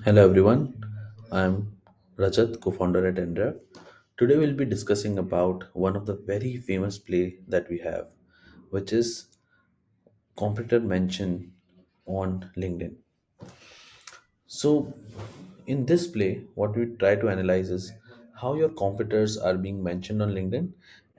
Hello everyone, I'm Rajat, co-founder at Endra. Today we'll be discussing about one of the very famous play that we have, which is competitor mention on LinkedIn. So, in this play, what we try to analyze is how your competitors are being mentioned on LinkedIn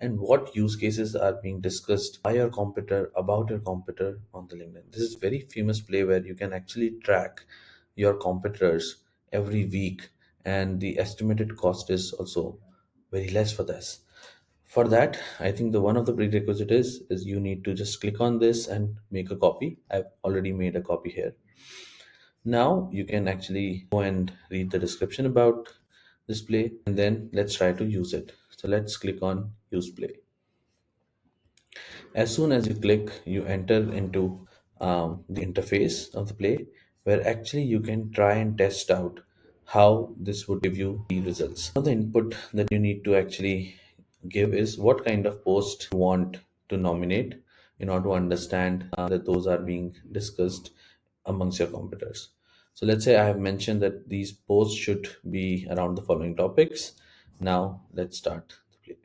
and what use cases are being discussed by your competitor about your competitor on the LinkedIn. This is very famous play where you can actually track your competitors every week, and the estimated cost is also very less for this. For that, I think the one of the prerequisite is you need to just click on this and make a copy. I've already made a copy here. Now you can actually go and read the description about this play, and then let's try to use it. So let's click on use play. As soon as you click, you enter into the interface of the play, where actually you can try and test out how this would give you the results. Now the input that you need to actually give is what kind of post you want to nominate in order to understand that those are being discussed amongst your competitors. So let's say I have mentioned that these posts should be around the following topics. Now let's start the play.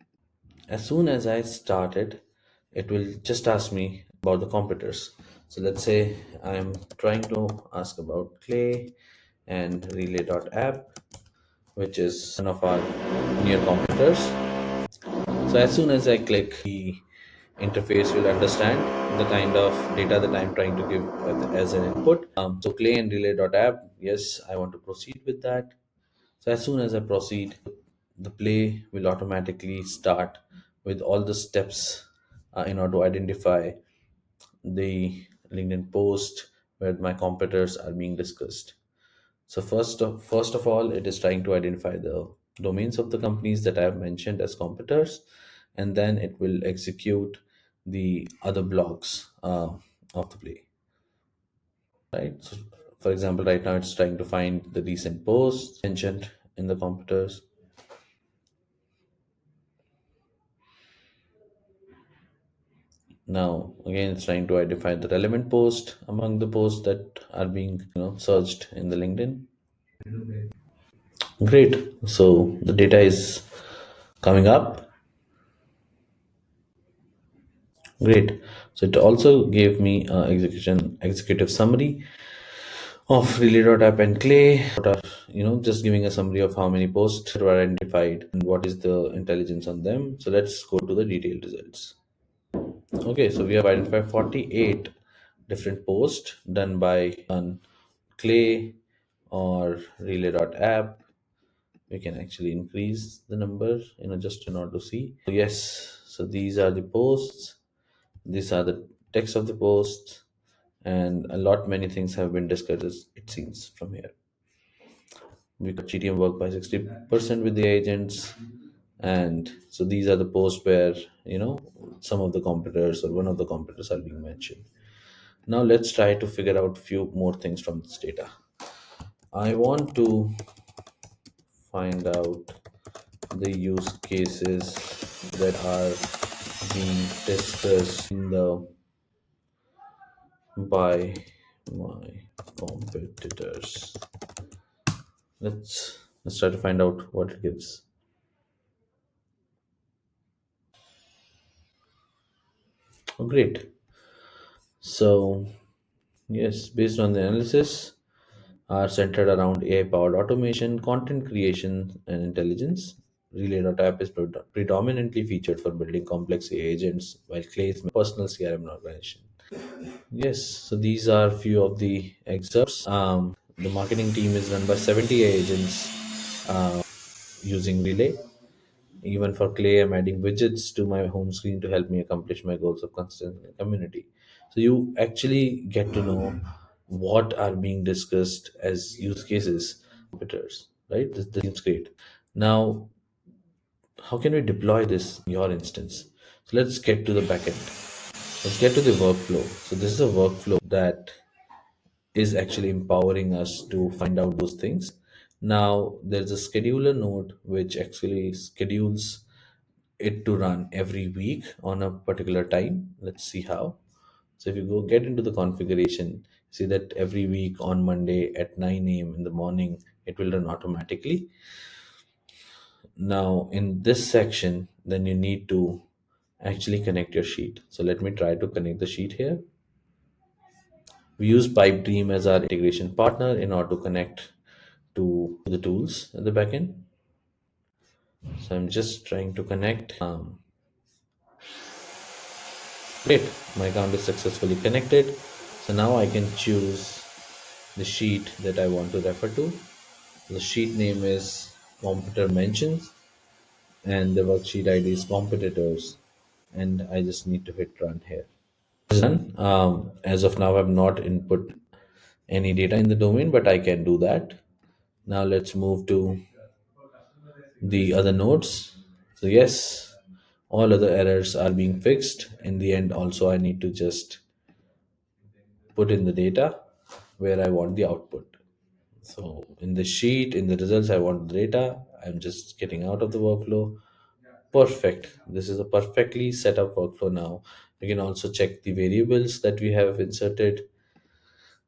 As soon as I started, it will just ask me about the competitors. So let's say I'm trying to ask about Clay and relay.app, which is one of our near competitors. So as soon as I click, the interface will understand the kind of data that I'm trying to give as an input. So Clay and relay.app, yes, I want to proceed with that. So as soon as I proceed, the play will automatically start with all the steps in order to identify the LinkedIn post where my competitors are being discussed. So first of all, it is trying to identify the domains of the companies that I have mentioned as competitors, and then it will execute the other blocks of the play. Right. So, for example, right now it's trying to find the recent posts mentioned in the competitors. Now, again, it's trying to identify the relevant post among the posts that are being, searched in the LinkedIn. Great. So the data is coming up. Great. So it also gave me executive summary of relay.app and clay. What are, just giving a summary of how many posts were identified and what is the intelligence on them. So let's go to the detailed results. Okay, so we have identified 48 different posts done by on Clay or relay.app. We can actually increase the number, just in order to see. So yes, so these are the posts, these are the text of the posts, and a lot many things have been discussed, it seems, from here. We got GTM work by 60% with the agents. And so these are the posts where, some of the competitors or one of the competitors are being mentioned. Now let's try to figure out few more things from this data. I want to find out the use cases that are being discussed in the by my competitors. Let's try to find out what it gives. Oh, great. So yes, based on the analysis, are centered around AI-powered automation, content creation, and intelligence. Relay.app is predominantly featured for building complex AI agents, while Clay is personal CRM and organization. Yes, so these are few of the excerpts. The marketing team is run by 70 AI agents using Relay. Even for Clay, I'm adding widgets to my home screen to help me accomplish my goals of constant community. So you actually get to know what are being discussed as use cases, competitors, right? This seems great. Now, how can we deploy this in your instance? So let's get to the backend. Let's get to the workflow. So this is a workflow that is actually empowering us to find out those things. Now, there's a scheduler node which actually schedules it to run every week on a particular time. Let's see how. So if you go get into the configuration, See that every week on Monday at 9 a.m. in the morning, it will run automatically. Now, in this section, then you need to actually connect your sheet. So let me try to connect the sheet here. We use Pipedream as our integration partner in order to connect to the tools in the backend. So I'm just trying to connect. Great, my account is successfully connected. So now I can choose the sheet that I want to refer to. The sheet name is competitor mentions, and the worksheet ID is competitors, and I just need to hit run here. Done. As of now, I've not input any data in the domain, but I can do that. Now let's move to the other nodes. So yes, all other errors are being fixed. In the end, also I need to just put in the data where I want the output. So in the sheet, in the results, I want the data. I'm just getting out of the workflow. Perfect. This is a perfectly set up workflow now. You can also check the variables that we have inserted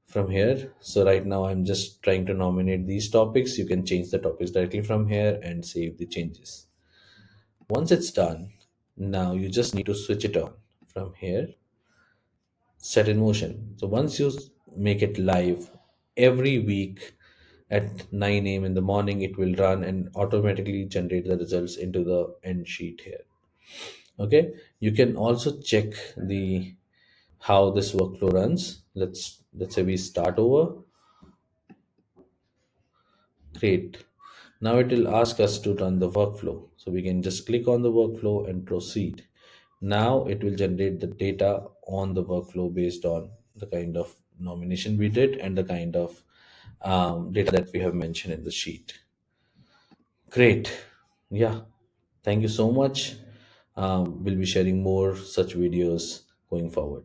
from here. So right now I'm just trying to nominate these topics. You can change the topics directly from here and save the changes. Once it's done, now you just need to switch it on from here, set in motion. So once you make it live every week at 9 a.m. in the morning, it will run and automatically generate the results into the end sheet here. Okay, you can also check the how this workflow runs. Let's say we start over. Great. Now it will ask us to run the workflow. So we can just click on the workflow and proceed. Now it will generate the data on the workflow based on the kind of nomination we did and the kind of data that we have mentioned in the sheet. Great. Yeah. Thank you so much. We'll be sharing more such videos going forward.